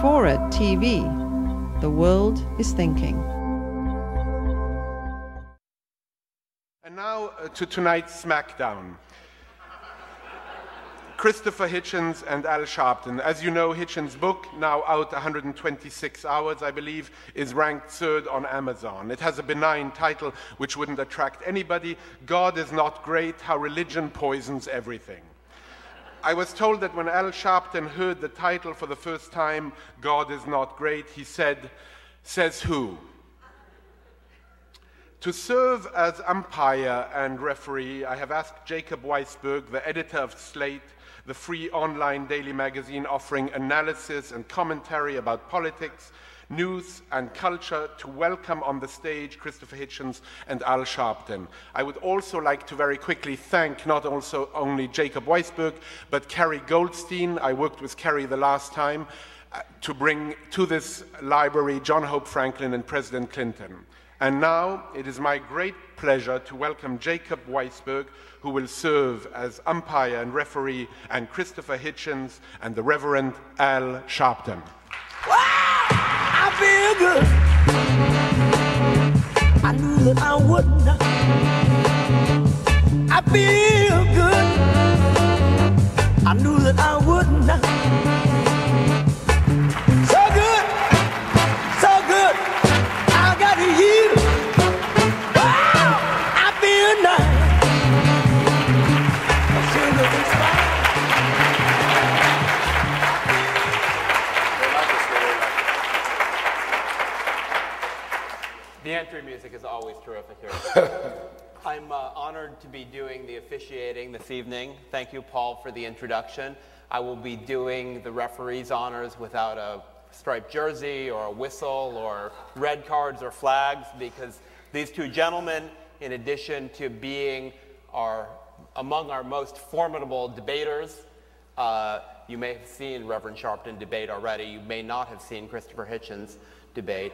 Fora TV. The world is thinking. And now to tonight's SmackDown. Christopher Hitchens and Al Sharpton. As you know, Hitchens' book, now out 126 hours, I believe, is ranked 3rd on Amazon. It has a benign title which wouldn't attract anybody. God is not great, how religion poisons everything. I was told that when Al Sharpton heard the title for the first time, God is not great, he said, "Says who?" To serve as umpire and referee, I have asked Jacob Weisberg, the editor of Slate, the free online daily magazine offering analysis and commentary about politics, news, and culture, to welcome on the stage Christopher Hitchens and Al Sharpton. I would also like to very quickly thank not only Jacob Weisberg, but Carrie Goldstein. I worked with Carrie the last time to bring to this library John Hope Franklin and President Clinton. And now it is my great pleasure to welcome Jacob Weisberg, who will serve as umpire and referee, and Christopher Hitchens and the Reverend Al Sharpton. Wow! I feel good. I knew that I would not. I feel good. I knew that I would not. So good. So good. I got you. Wow! I feel nice. The entry music is always terrific here. I'm honored to be doing the officiating this evening. Thank you, Paul, for the introduction. I will be doing the referee's honors without a striped jersey or a whistle or red cards or flags, because these two gentlemen, in addition to being among our most formidable debaters, you may have seen Reverend Sharpton debate already. You may not have seen Christopher Hitchens debate.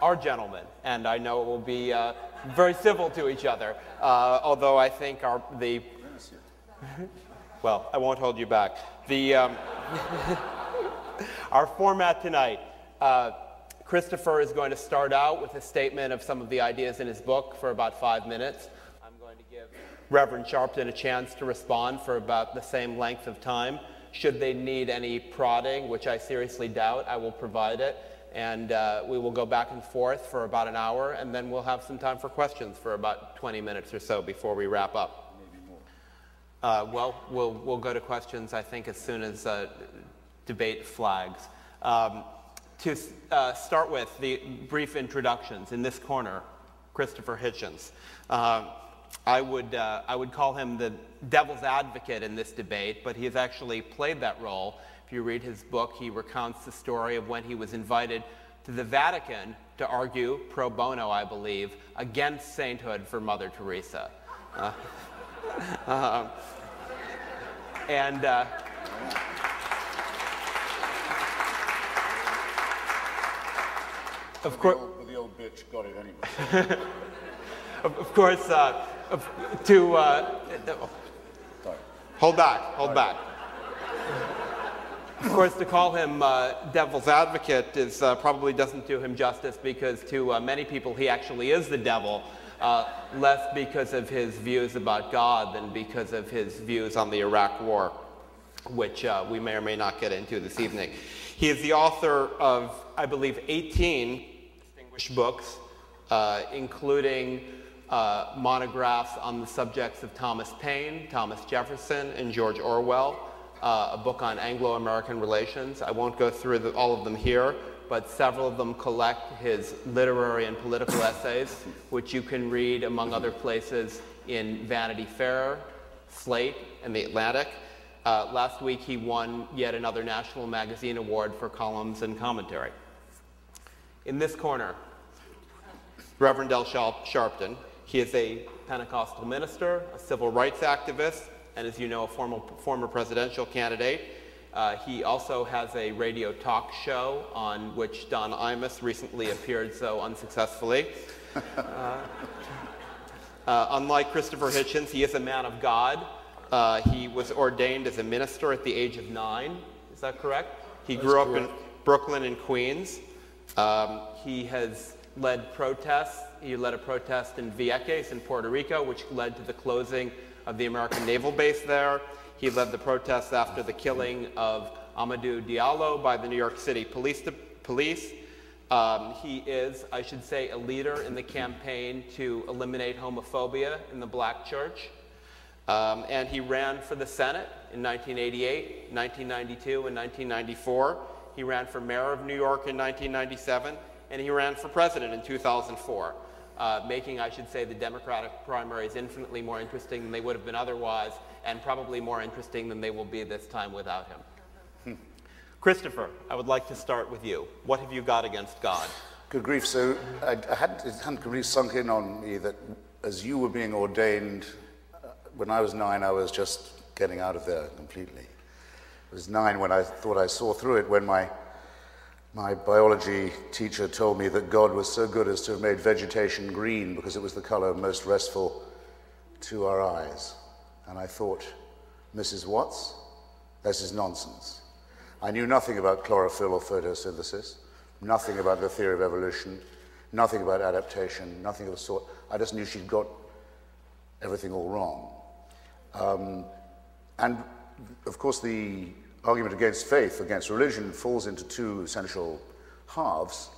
Our gentlemen, and I know it will be very civil to each other, although I think well, I won't hold you back. Our format tonight, Christopher is going to start out with a statement of some of the ideas in his book for about 5 minutes. I'm going to give Reverend Sharpton a chance to respond for about the same length of time. Should they need any prodding, which I seriously doubt, I will provide it. And we will go back and forth for about an hour, and then we'll have some time for questions for about 20 minutes or so before we wrap up. Maybe more. Well, we'll go to questions, I think, as soon as debate flags. To start with, the brief introductions. In this corner, Christopher Hitchens. I would call him the devil's advocate in this debate, but he has actually played that role. If you read his book, he recounts the story of when he was invited to the Vatican to argue, pro bono, I believe, against sainthood for Mother Teresa. Of course, the old bitch got it anyway. of course, hold back. Of course, to call him devil's advocate probably doesn't do him justice, because to many people he actually is the devil, less because of his views about God than because of his views on the Iraq War, which we may or may not get into this evening. He is the author of, I believe, 18 distinguished books, including monographs on the subjects of Thomas Paine, Thomas Jefferson, and George Orwell. A book on Anglo-American relations. I won't go through all of them here, but several of them collect his literary and political essays, which you can read, among other places, in Vanity Fair, Slate, and The Atlantic. Last week, he won yet another National Magazine Award for columns and commentary. In this corner, Reverend Al Sharpton. He is a Pentecostal minister, a civil rights activist, and as you know, a former presidential candidate. He also has a radio talk show on which Don Imus recently appeared so unsuccessfully. Unlike Christopher Hitchens, he is a man of God. He was ordained as a minister at the age of 9. Is that correct? He grew up in Brooklyn and Queens. He has led protests. He led a protest in Vieques in Puerto Rico, which led to the closing of the American naval base there. He led the protests after the killing of Amadou Diallo by the New York City police. He is, I should say, a leader in the campaign to eliminate homophobia in the black church. And he ran for the Senate in 1988, 1992, and 1994. He ran for mayor of New York in 1997, and he ran for president in 2004, making, I should say, the Democratic primaries infinitely more interesting than they would have been otherwise, and probably more interesting than they will be this time without him. Christopher, I would like to start with you. What have you got against God? Good grief. So it hadn't really sunk in on me that as you were being ordained, when I was 9, I was just getting out of there completely. It was 9 when I thought I saw through it, when my biology teacher told me that God was so good as to have made vegetation green because it was the color most restful to our eyes. And I thought, Mrs. Watts, this is nonsense. I knew nothing about chlorophyll or photosynthesis, nothing about the theory of evolution, nothing about adaptation, nothing of the sort. I just knew she'd got everything all wrong. And of course, the argument against faith, against religion, falls into two essential halves,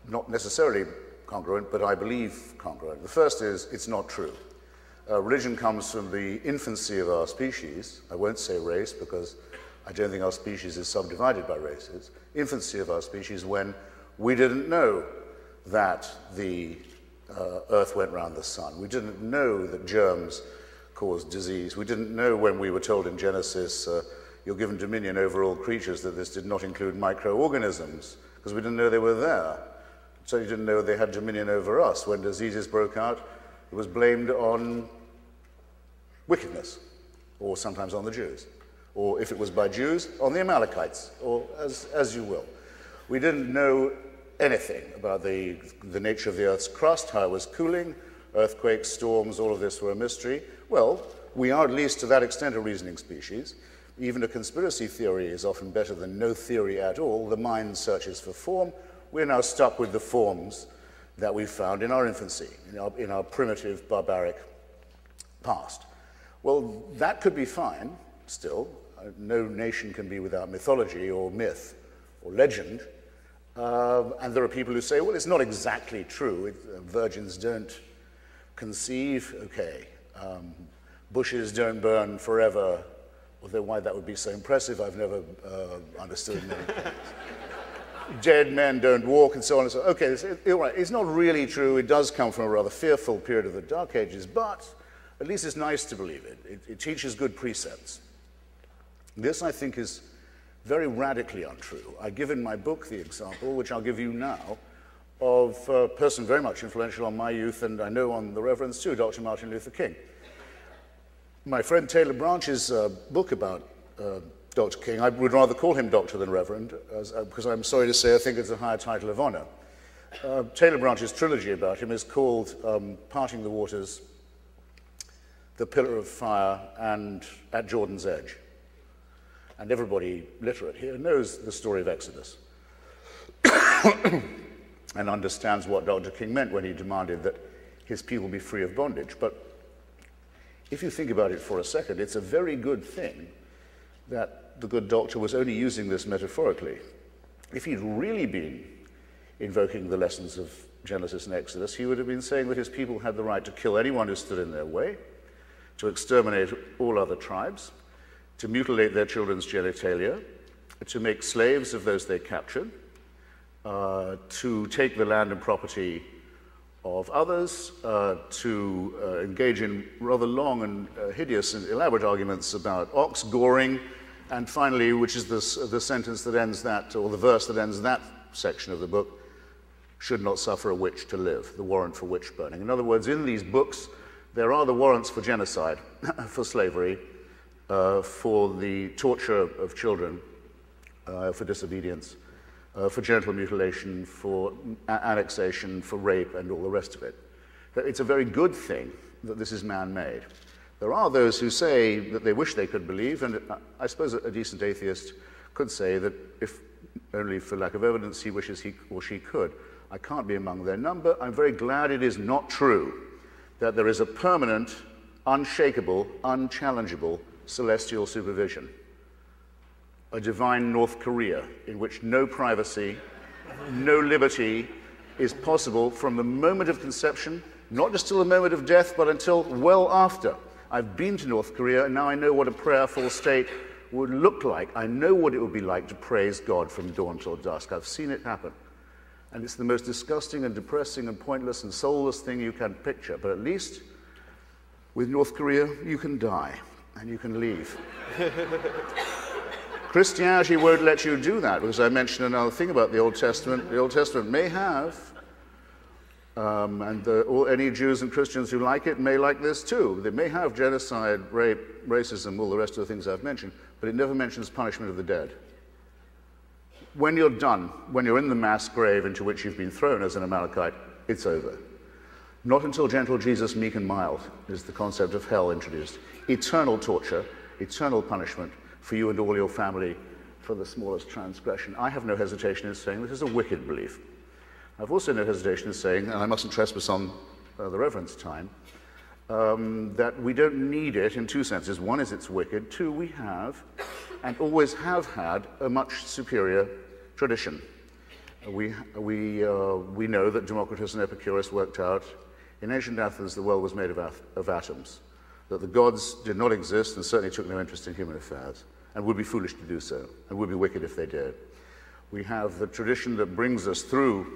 not necessarily congruent, but I believe congruent. The first is, it's not true. Religion comes from the infancy of our species. I won't say race, because I don't think our species is subdivided by races. Infancy of our species, when we didn't know that the Earth went round the sun. We didn't know that germs caused disease. We didn't know when we were told in Genesis, you're given dominion over all creatures, that this did not include microorganisms, because we didn't know they were there. So you didn't know they had dominion over us. When diseases broke out, it was blamed on wickedness, or sometimes on the Jews. Or if it was by Jews, on the Amalekites, or as you will. We didn't know anything about the nature of the Earth's crust, how it was cooling, earthquakes, storms, all of this were a mystery. Well, we are at least to that extent a reasoning species. Even a conspiracy theory is often better than no theory at all. The mind searches for form. We're now stuck with the forms that we found in our infancy, in our primitive, barbaric past. Well, that could be fine still. No nation can be without mythology or myth or legend. And there are people who say, well, it's not exactly true. Virgins don't conceive. Okay. Bushes don't burn forever. Although why that would be so impressive, I've never understood many things. Dead men don't walk, and so on and so on. Okay, it's not really true. It does come from a rather fearful period of the Dark Ages, but at least it's nice to believe it. It teaches good precepts. This, I think, is very radically untrue. I give in my book the example, which I'll give you now, of a person very much influential on my youth, and I know on the Reverend's too, Dr. Martin Luther King. My friend Taylor Branch's book about Dr. King, I would rather call him Doctor than Reverend, because I'm sorry to say I think it's a higher title of honor. Taylor Branch's trilogy about him is called Parting the Waters, The Pillar of Fire, and At Jordan's Edge. And everybody literate here knows the story of Exodus and understands what Dr. King meant when he demanded that his people be free of bondage. But if you think about it for a second, it's a very good thing that the good doctor was only using this metaphorically. If he'd really been invoking the lessons of Genesis and Exodus, he would have been saying that his people had the right to kill anyone who stood in their way, to exterminate all other tribes, to mutilate their children's genitalia, to make slaves of those they captured, to take the land and property of others, to engage in rather long and hideous and elaborate arguments about ox goring, and finally, which is the sentence that ends that, or the verse that ends that section of the book, should not suffer a witch to live, the warrant for witch burning. In other words, in these books, there are the warrants for genocide, for slavery, for the torture of children, for disobedience, for genital mutilation, for annexation, for rape, and all the rest of it. It's a very good thing that this is man-made. There are those who say that they wish they could believe, and I suppose a decent atheist could say that if only for lack of evidence he wishes he or she could. I can't be among their number. I'm very glad it is not true that there is a permanent, unshakable, unchallengeable celestial supervision, a divine North Korea in which no privacy, no liberty is possible from the moment of conception, not just till the moment of death, but until well after. I've been to North Korea, and now I know what a prayerful state would look like. I know what it would be like to praise God from dawn till dusk. I've seen it happen. And it's the most disgusting and depressing and pointless and soulless thing you can picture. But at least with North Korea, you can die and you can leave. Christianity won't let you do that, because I mentioned another thing about the Old Testament. The Old Testament may have, any Jews and Christians who like it may like this too. They may have genocide, rape, racism, all the rest of the things I've mentioned, but it never mentions punishment of the dead. When you're done, when you're in the mass grave into which you've been thrown as an Amalekite, it's over. Not until gentle Jesus, meek and mild, is the concept of hell introduced. Eternal torture, eternal punishment for you and all your family for the smallest transgression. I have no hesitation in saying this is a wicked belief. I've also no hesitation in saying, and I mustn't trespass on the Reverend's time, that we don't need it in two senses. One is it's wicked. Two, we have and always have had a much superior tradition. We know that Democritus and Epicurus worked out in ancient Athens the world was made of atoms, that the gods did not exist and certainly took no interest in human affairs, and would be foolish to do so, and would be wicked if they did. We have the tradition that brings us through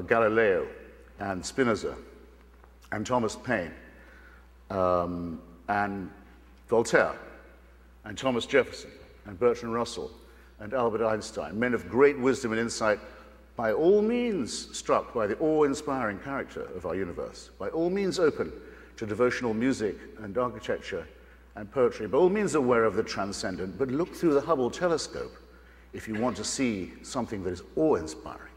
Galileo and Spinoza and Thomas Paine and Voltaire and Thomas Jefferson and Bertrand Russell and Albert Einstein, men of great wisdom and insight, by all means struck by the awe-inspiring character of our universe, by all means open to devotional music and architecture and poetry, by all means aware of the transcendent, but look through the Hubble telescope if you want to see something that is awe-inspiring.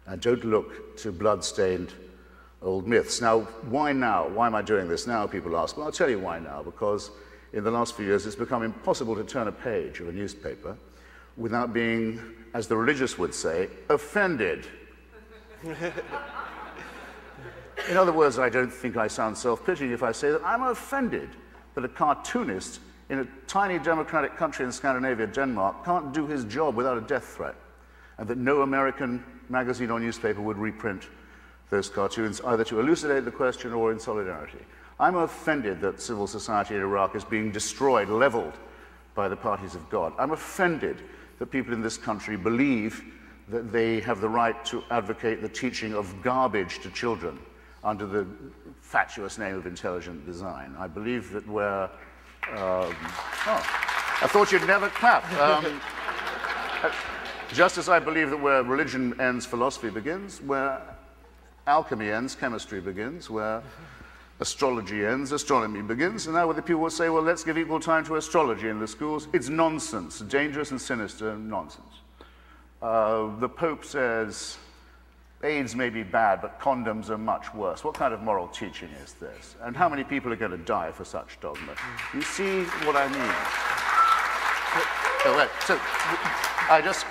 And don't look to blood-stained old myths. Now, why now? Why am I doing this now, people ask? Well, I'll tell you why now, because in the last few years it's become impossible to turn a page of a newspaper without being, as the religious would say, offended. In other words, I don't think I sound self-pitying if I say that I'm offended that a cartoonist in a tiny democratic country in Scandinavia, Denmark, can't do his job without a death threat, and that no American magazine or newspaper would reprint those cartoons, either to elucidate the question or in solidarity. I'm offended that civil society in Iraq is being destroyed, leveled by the parties of God. I'm offended that people in this country believe that they have the right to advocate the teaching of garbage to children under the fatuous name of intelligent design. I believe that we're... I thought you'd never clap. Just as I believe that where religion ends, philosophy begins, where alchemy ends, chemistry begins, where astrology ends, astronomy begins, and now the people will say, well, let's give equal time to astrology in the schools. It's nonsense, dangerous and sinister nonsense. The Pope says, AIDS may be bad, but condoms are much worse. What kind of moral teaching is this? And how many people are going to die for such dogma? You see what I mean? So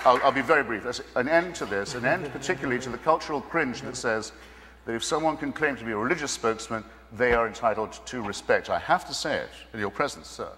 I'll be very brief. There's an end to this, an end particularly to the cultural cringe that says that if someone can claim to be a religious spokesman, they are entitled to respect. I have to say it in your presence, sir.